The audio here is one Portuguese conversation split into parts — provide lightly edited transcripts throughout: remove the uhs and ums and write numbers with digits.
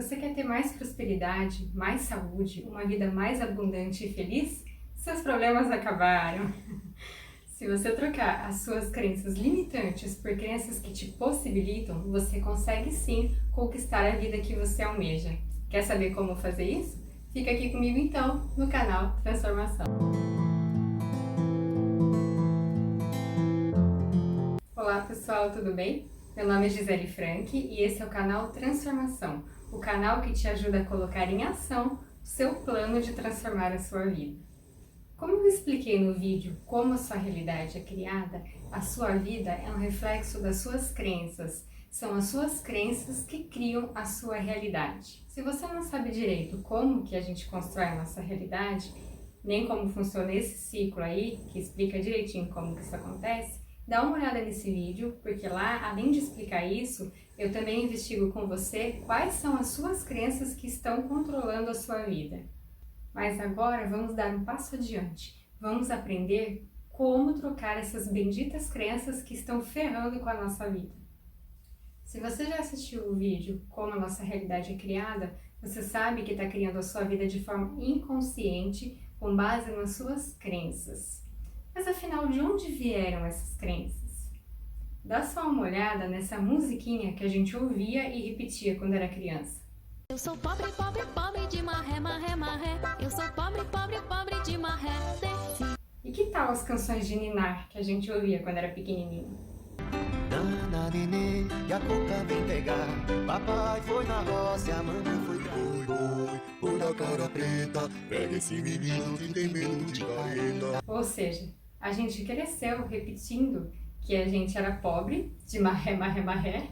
Você quer ter mais prosperidade, mais saúde, uma vida mais abundante e feliz? Seus problemas acabaram. Se você trocar as suas crenças limitantes por crenças que te possibilitam, você consegue sim conquistar a vida que você almeja. Quer saber como fazer isso? Fica aqui comigo então, no canal Transformação. Olá pessoal, tudo bem? Meu nome é Gisele Frank e esse é o canal Transformação, o canal que te ajuda a colocar em ação o seu plano de transformar a sua vida. Como eu expliquei no vídeo como a sua realidade é criada, a sua vida é um reflexo das suas crenças. São as suas crenças que criam a sua realidade. Se você não sabe direito como que a gente constrói a nossa realidade, nem como funciona esse ciclo aí, que explica direitinho como que isso acontece, dá uma olhada nesse vídeo, porque lá, além de explicar isso, eu também investigo com você quais são as suas crenças que estão controlando a sua vida. Mas agora vamos dar um passo adiante. Vamos aprender como trocar essas benditas crenças que estão ferrando com a nossa vida. Se você já assistiu o vídeo Como a Nossa Realidade é Criada, você sabe que está criando a sua vida de forma inconsciente com base nas suas crenças. Mas afinal, de onde vieram essas crenças? Dá só uma olhada nessa musiquinha que a gente ouvia e repetia quando era criança. Eu sou pobre, pobre, pobre de maré, maré, maré. Eu sou pobre, pobre, pobre de maré. E que tal as canções de ninar que a gente ouvia quando era pequenininho? Nana, nenê, e a coca vem pegar. Papai foi na roça e a mamãe foi Oi, da cara preta, pega esse menino que tem medo de carreta. Ou seja, a gente cresceu repetindo que a gente era pobre, de maré, maré, maré,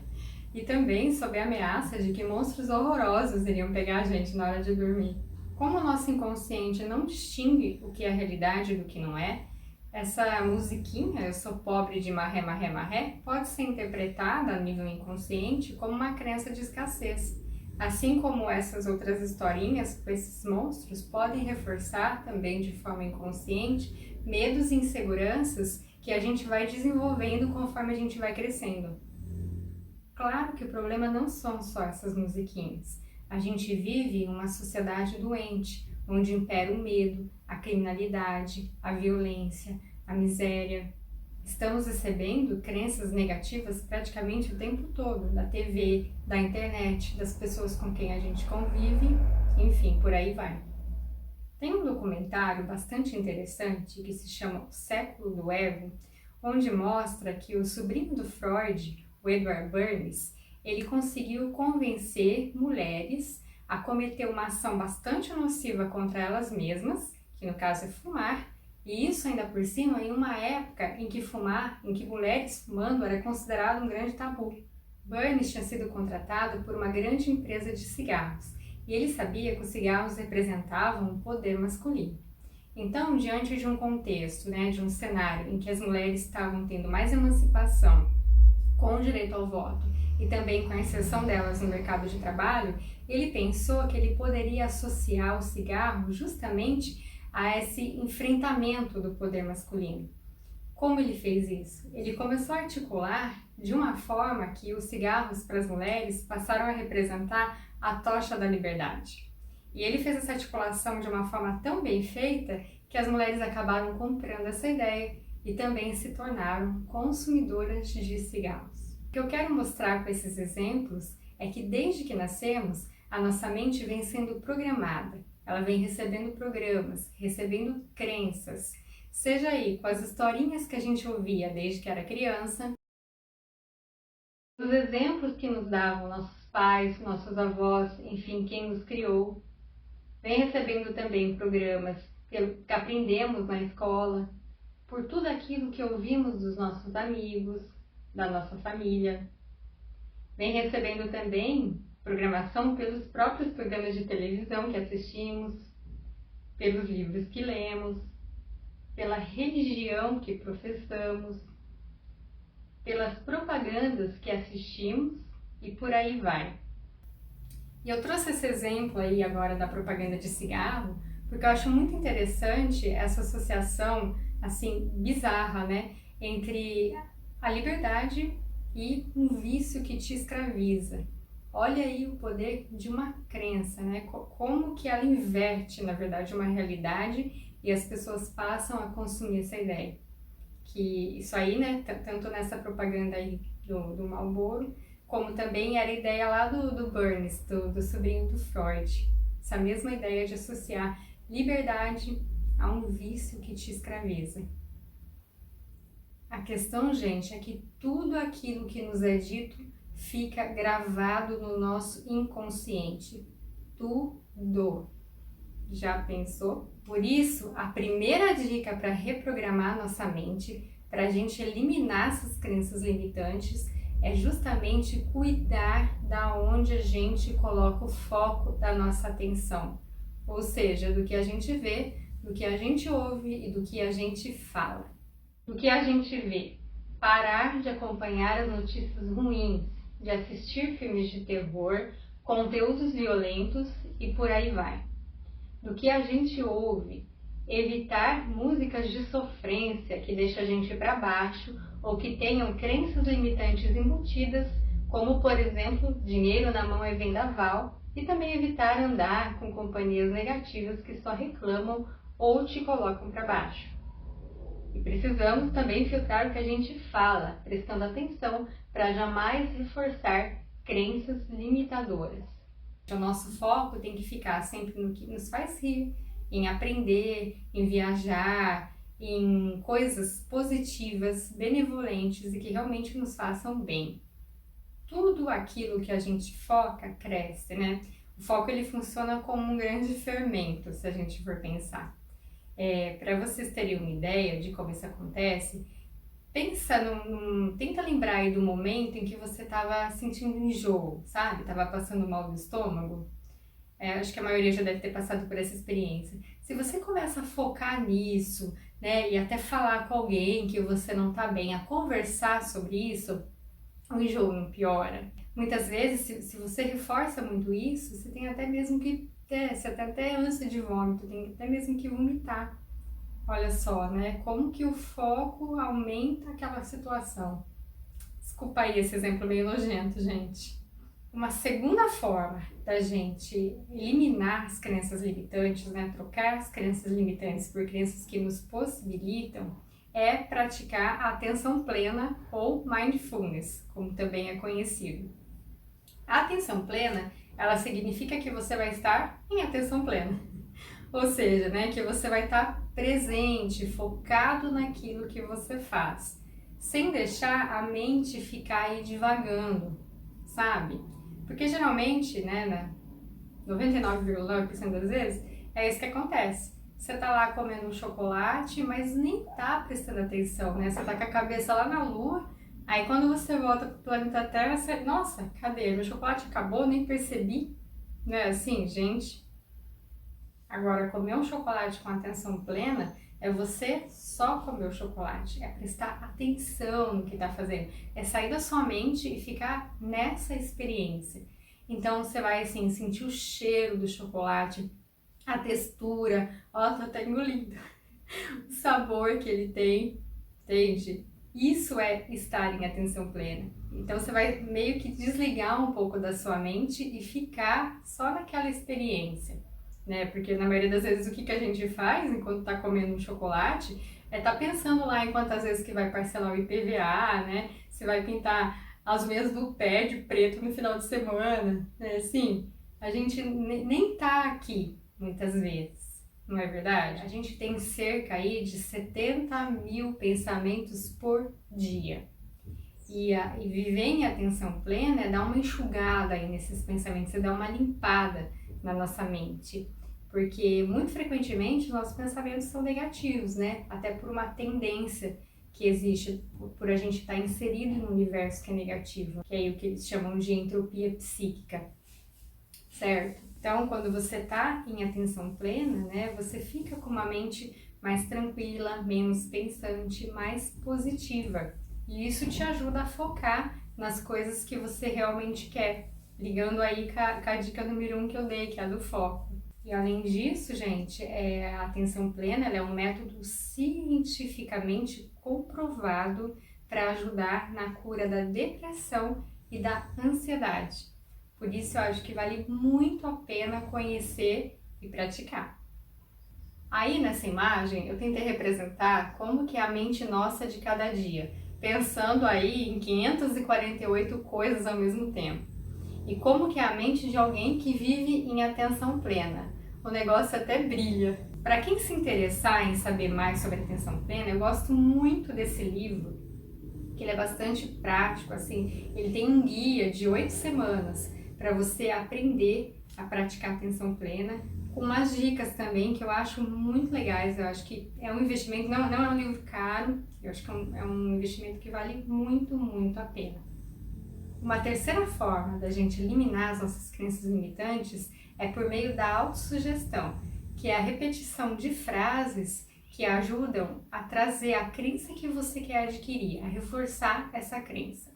e também sob a ameaça de que monstros horrorosos iriam pegar a gente na hora de dormir. Como o nosso inconsciente não distingue o que é realidade do que não é, essa musiquinha, eu sou pobre de maré, maré, maré, pode ser interpretada a nível inconsciente como uma crença de escassez. Assim como essas outras historinhas com esses monstros podem reforçar também de forma inconsciente medos e inseguranças que a gente vai desenvolvendo conforme a gente vai crescendo. Claro que o problema não são só essas musiquinhas. A gente vive em uma sociedade doente, onde impera o medo, a criminalidade, a violência, a miséria. Estamos recebendo crenças negativas praticamente o tempo todo, da TV, da internet, das pessoas com quem a gente convive, enfim, por aí vai. Tem um documentário bastante interessante que se chama O Século do Ego, onde mostra que o sobrinho do Freud, o Edward Bernays, ele conseguiu convencer mulheres a cometer uma ação bastante nociva contra elas mesmas, que no caso é fumar, e isso ainda por cima em uma época em que mulheres fumando era considerado um grande tabu. Bernays tinha sido contratado por uma grande empresa de cigarros, e ele sabia que os cigarros representavam um poder masculino. Então, diante de um contexto, de um cenário em que as mulheres estavam tendo mais emancipação, com o direito ao voto e também com a inserção delas no mercado de trabalho, ele pensou que ele poderia associar o cigarro justamente a esse enfrentamento do poder masculino. Como ele fez isso? Ele começou a articular de uma forma que os cigarros para as mulheres passaram a representar a tocha da liberdade. E ele fez essa articulação de uma forma tão bem feita que as mulheres acabaram comprando essa ideia e também se tornaram consumidoras de cigarros. O que eu quero mostrar com esses exemplos é que desde que nascemos, a nossa mente vem sendo programada. Ela vem recebendo programas, recebendo crenças, seja aí com as historinhas que a gente ouvia desde que era criança, os exemplos que nos davam nossos pais, nossos avós, enfim, quem nos criou. Vem recebendo também programas que aprendemos na escola, por tudo aquilo que ouvimos dos nossos amigos, da nossa família. Vem recebendo também programação pelos próprios programas de televisão que assistimos, pelos livros que lemos, pela religião que professamos, pelas propagandas que assistimos e por aí vai. E eu trouxe esse exemplo aí agora da propaganda de cigarro, porque eu acho muito interessante essa associação, assim, bizarra, entre a liberdade e um vício que te escraviza. Olha aí o poder de uma crença, né? Como que ela inverte, na verdade, uma realidade e as pessoas passam a consumir essa ideia. Que isso aí, né, tanto nessa propaganda aí do Marlboro, como também era a ideia lá do Burns, do sobrinho do Freud. Essa mesma ideia de associar liberdade a um vício que te escraviza. A questão, gente, é que tudo aquilo que nos é dito fica gravado no nosso inconsciente. Tudo. Já pensou? Por isso, a primeira dica para reprogramar nossa mente, para a gente eliminar essas crenças limitantes, é justamente cuidar da onde a gente coloca o foco da nossa atenção. Ou seja, do que a gente vê, do que a gente ouve e do que a gente fala. Do que a gente vê. Parar de acompanhar as notícias ruins, de assistir filmes de terror, conteúdos violentos e por aí vai. Do que a gente ouve, evitar músicas de sofrência que deixam a gente para baixo ou que tenham crenças limitantes embutidas, como por exemplo, dinheiro na mão é vendaval, e também evitar andar com companhias negativas que só reclamam ou te colocam para baixo. E precisamos também filtrar o que a gente fala, prestando atenção para jamais reforçar crenças limitadoras. O nosso foco tem que ficar sempre no que nos faz rir, em aprender, em viajar, em coisas positivas, benevolentes e que realmente nos façam bem. Tudo aquilo que a gente foca cresce, né? O foco ele funciona como um grande fermento, se a gente for pensar. Para vocês terem uma ideia de como isso acontece, pensa tenta lembrar aí do momento em que você estava sentindo enjoo, sabe? Estava passando mal do estômago. Acho que a maioria já deve ter passado por essa experiência. Se você começa a focar nisso, né, e até falar com alguém que você não está bem, a conversar sobre isso, o enjoo não piora. Muitas vezes, se você reforça muito isso, você tem até mesmo que você tem até ânsia de vômito, tem até mesmo que vomitar. Olha só, né? Como que o foco aumenta aquela situação. Desculpa aí esse exemplo meio nojento, gente. Uma segunda forma da gente eliminar as crenças limitantes, né? Trocar as crenças limitantes por crenças que nos possibilitam, é praticar a atenção plena ou mindfulness, como também é conhecido. A atenção plena, ela significa que você vai estar em atenção plena. Ou seja, né, que você vai estar presente, focado naquilo que você faz, sem deixar a mente ficar aí divagando, sabe? Porque geralmente, né, 99,9% das vezes, é isso que acontece. Você tá lá comendo um chocolate, mas nem tá prestando atenção, né? Você tá com a cabeça lá na lua, aí quando você volta pro planeta Terra, você... Nossa, cadê? Meu chocolate acabou, nem percebi. Não é assim, gente? Agora, comer um chocolate com atenção plena é você só comer o chocolate, é prestar atenção no que tá fazendo, é sair da sua mente e ficar nessa experiência. Então, você vai, assim, sentir o cheiro do chocolate, a textura, ó, tô até engolindo, o sabor que ele tem, entende? Isso é estar em atenção plena. Então, você vai meio que desligar um pouco da sua mente e ficar só naquela experiência, né? Porque na maioria das vezes o que a gente faz enquanto tá comendo um chocolate é tá pensando lá em quantas vezes que vai parcelar o IPVA, né? Se vai pintar as unhas do pé de preto no final de semana, né? Assim, a gente nem tá aqui muitas vezes, não é verdade? A gente tem cerca aí de 70 mil pensamentos por dia. E viver em atenção plena é dar uma enxugada aí nesses pensamentos, é dar uma limpada na nossa mente. Porque muito frequentemente nossos pensamentos são negativos, né? Até por uma tendência que existe, por a gente estar inserido num universo que é negativo, que é o que eles chamam de entropia psíquica, certo? Então, quando você está em atenção plena, né, você fica com uma mente mais tranquila, menos pensante, mais positiva. E isso te ajuda a focar nas coisas que você realmente quer, ligando aí com a dica número 1 que eu dei, que é a do foco. E além disso, gente, a atenção plena ela é um método cientificamente comprovado para ajudar na cura da depressão e da ansiedade. Por isso eu acho que vale muito a pena conhecer e praticar. Aí nessa imagem eu tentei representar como que é a mente nossa de cada dia, pensando aí em 548 coisas ao mesmo tempo. E como que é a mente de alguém que vive em atenção plena. O negócio até brilha. Para quem se interessar em saber mais sobre atenção plena, eu gosto muito desse livro, que ele é bastante prático, assim, ele tem um guia de 8 semanas para você aprender a praticar atenção plena, com umas dicas também que eu acho muito legais. Eu acho que é um investimento, não é um livro caro, eu acho que é um investimento que vale muito, muito a pena. Uma terceira forma da gente eliminar as nossas crenças limitantes é por meio da autossugestão, que é a repetição de frases que ajudam a trazer a crença que você quer adquirir, a reforçar essa crença.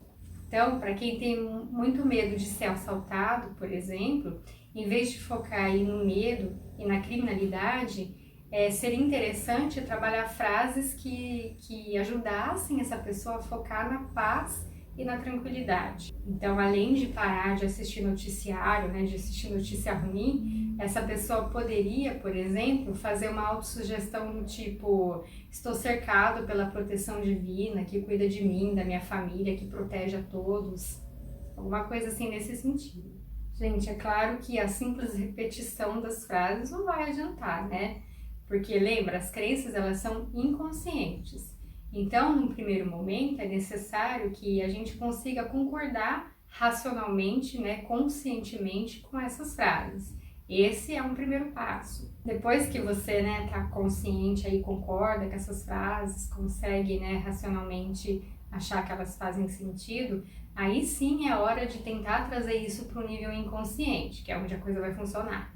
Então, para quem tem muito medo de ser assaltado, por exemplo, em vez de focar aí no medo e na criminalidade, seria interessante trabalhar frases que ajudassem essa pessoa a focar na paz e na tranquilidade. Então, além de parar de assistir noticiário, de assistir notícia ruim, essa pessoa poderia, por exemplo, fazer uma autossugestão do tipo: estou cercado pela proteção divina, que cuida de mim, da minha família, que protege a todos. Alguma coisa assim nesse sentido. Gente, é claro que a simples repetição das frases não vai adiantar, né? Porque lembra, as crenças elas são inconscientes. Então, num primeiro momento, é necessário que a gente consiga concordar racionalmente, conscientemente com essas frases. Esse é um primeiro passo. Depois que você tá consciente aí, concorda com essas frases, consegue racionalmente achar que elas fazem sentido, aí sim é hora de tentar trazer isso para o nível inconsciente, que é onde a coisa vai funcionar.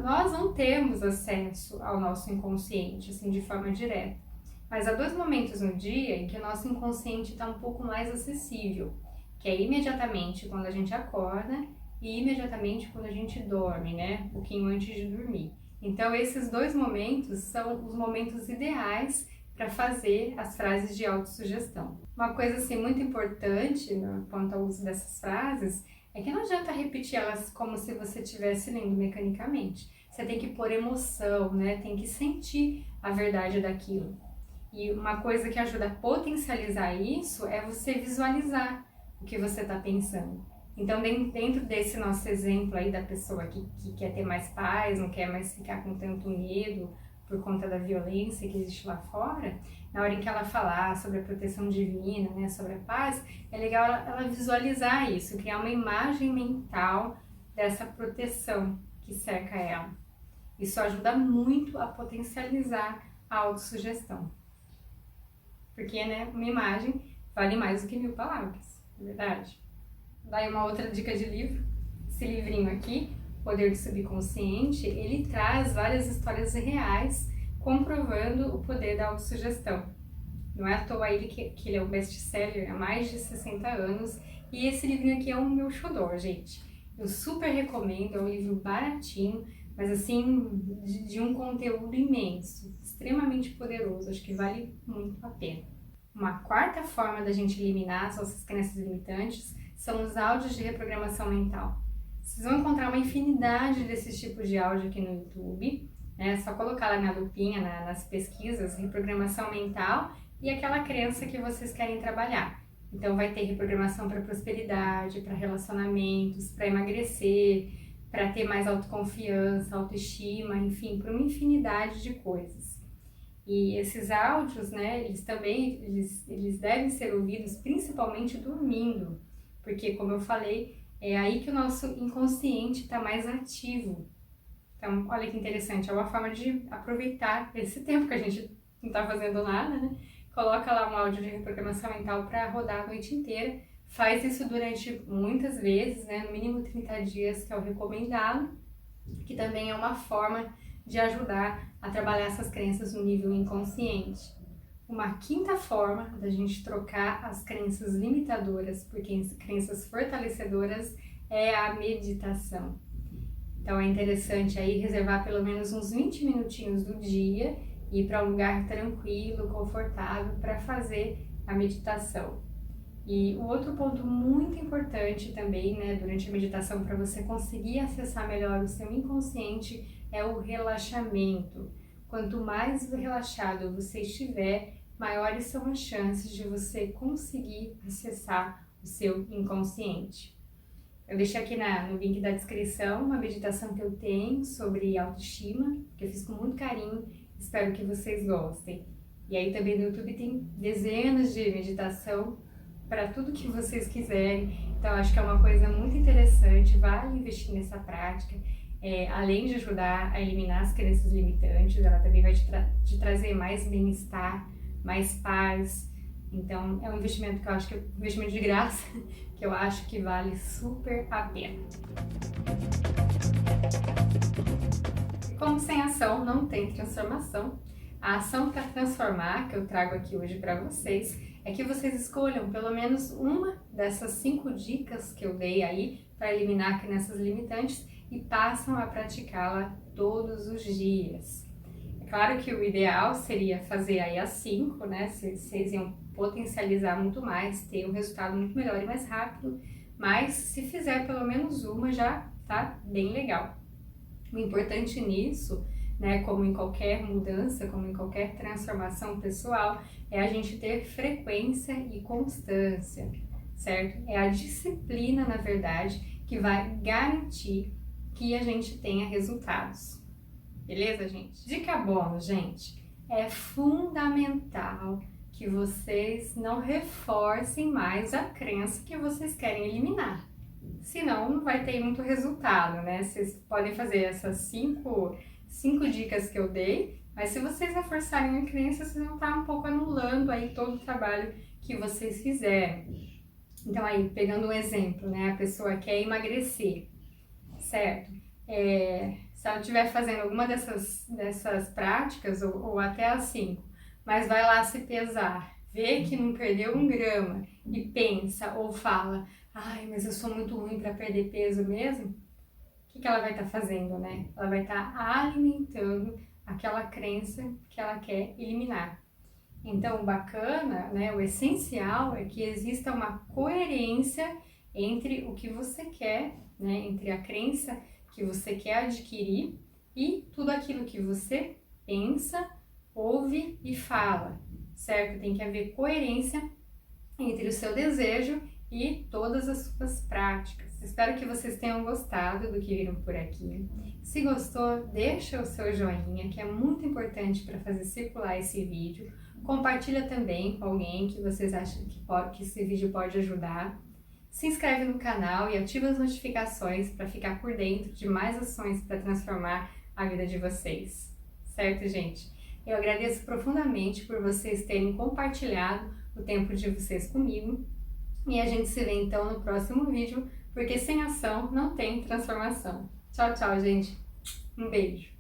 Nós não temos acesso ao nosso inconsciente assim de forma direta. Mas há 2 momentos no dia em que o nosso inconsciente está um pouco mais acessível, que é imediatamente quando a gente acorda e imediatamente quando a gente dorme, um pouquinho antes de dormir. Então esses 2 momentos são os momentos ideais para fazer as frases de autossugestão. Uma coisa assim muito importante quanto ao uso dessas frases é que não adianta repetir elas como se você estivesse lendo mecanicamente. Você tem que pôr emoção, tem que sentir a verdade daquilo. E uma coisa que ajuda a potencializar isso é você visualizar o que você está pensando. Então, dentro desse nosso exemplo aí da pessoa que quer ter mais paz, não quer mais ficar com tanto medo por conta da violência que existe lá fora, na hora em que ela falar sobre a proteção divina, sobre a paz, é legal ela visualizar isso, criar uma imagem mental dessa proteção que cerca ela. Isso ajuda muito a potencializar a autossugestão. Porque, uma imagem vale mais do que 1000 palavras, é verdade? Daí uma outra dica de livro, esse livrinho aqui, Poder do Subconsciente, ele traz várias histórias reais comprovando o poder da autossugestão. Não é à toa que ele é um best-seller há mais de 60 anos, e esse livrinho aqui é o meu xodó, gente. Eu super recomendo, é um livro baratinho, mas assim, de um conteúdo imenso, extremamente poderoso, acho que vale muito a pena. Uma quarta forma da gente eliminar as nossas crenças limitantes são os áudios de reprogramação mental. Vocês vão encontrar uma infinidade desses tipos de áudio aqui no YouTube, é só colocar lá na lupinha, nas pesquisas, reprogramação mental e aquela crença que vocês querem trabalhar. Então vai ter reprogramação para prosperidade, para relacionamentos, para emagrecer, para ter mais autoconfiança, autoestima, enfim, para uma infinidade de coisas. E esses áudios, eles devem ser ouvidos principalmente dormindo, porque, como eu falei, é aí que o nosso inconsciente está mais ativo. Então, olha que interessante, é uma forma de aproveitar esse tempo que a gente não está fazendo nada, Coloca lá um áudio de reprogramação mental para rodar a noite inteira. Faz isso durante muitas vezes, no mínimo 30 dias, que é o recomendado, que também é uma forma de ajudar a trabalhar essas crenças no nível inconsciente. Uma quinta forma da gente trocar as crenças limitadoras por crenças fortalecedoras é a meditação. Então é interessante aí reservar pelo menos uns 20 minutinhos do dia e ir para um lugar tranquilo, confortável para fazer a meditação. E o outro ponto muito importante também, né, durante a meditação, para você conseguir acessar melhor o seu inconsciente, é o relaxamento. Quanto mais relaxado você estiver, maiores são as chances de você conseguir acessar o seu inconsciente. Eu deixei aqui no link da descrição uma meditação que eu tenho sobre autoestima, que eu fiz com muito carinho, espero que vocês gostem. E aí também no YouTube tem dezenas de meditação para tudo que vocês quiserem, então acho que é uma coisa muito interessante, vale investir nessa prática. Além de ajudar a eliminar as crenças limitantes, ela também vai te trazer mais bem-estar, mais paz. Então é um investimento que eu acho que é um investimento de graça, que eu acho que vale super a pena. Como sem ação não tem transformação, a ação para transformar que eu trago aqui hoje para vocês é que vocês escolham pelo menos uma dessas 5 dicas que eu dei aí para eliminar crenças limitantes e passam a praticá-la todos os dias. É claro que o ideal seria fazer aí as 5, né? Vocês iam potencializar muito mais, ter um resultado muito melhor e mais rápido, mas se fizer pelo menos uma já tá bem legal. O importante nisso, né, como em qualquer mudança, como em qualquer transformação pessoal, é a gente ter frequência e constância, certo? É a disciplina, na verdade, que vai garantir que a gente tenha resultados. Beleza, gente? Dica bônus, gente, é fundamental que vocês não reforcem mais a crença que vocês querem eliminar. Senão não vai ter muito resultado, né? Vocês podem fazer essas 5 dicas que eu dei, mas se vocês reforçarem a crença, vocês vão estar um pouco anulando aí todo o trabalho que vocês fizeram. Então aí, pegando um exemplo, né? A pessoa quer emagrecer, certo? Se ela estiver fazendo alguma dessas práticas, ou até as 5, mas vai lá se pesar, vê que não perdeu 1 grama e pensa ou fala, ai, mas eu sou muito ruim para perder peso mesmo, o que ela vai estar fazendo, né? Ela vai estar alimentando aquela crença que ela quer eliminar. Então, o bacana, né, o essencial é que exista uma coerência entre o que você quer, né, entre a crença que você quer adquirir e tudo aquilo que você pensa, ouve e fala, certo? Tem que haver coerência entre o seu desejo e todas as suas práticas. Espero que vocês tenham gostado do que viram por aqui. Se gostou, deixa o seu joinha, que é muito importante para fazer circular esse vídeo. Compartilha também com alguém que vocês acham que esse vídeo pode ajudar. Se inscreve no canal e ativa as notificações para ficar por dentro de mais ações para transformar a vida de vocês. Certo, gente? Eu agradeço profundamente por vocês terem compartilhado o tempo de vocês comigo. E a gente se vê então no próximo vídeo, porque sem ação não tem transformação. Tchau, tchau, gente. Um beijo.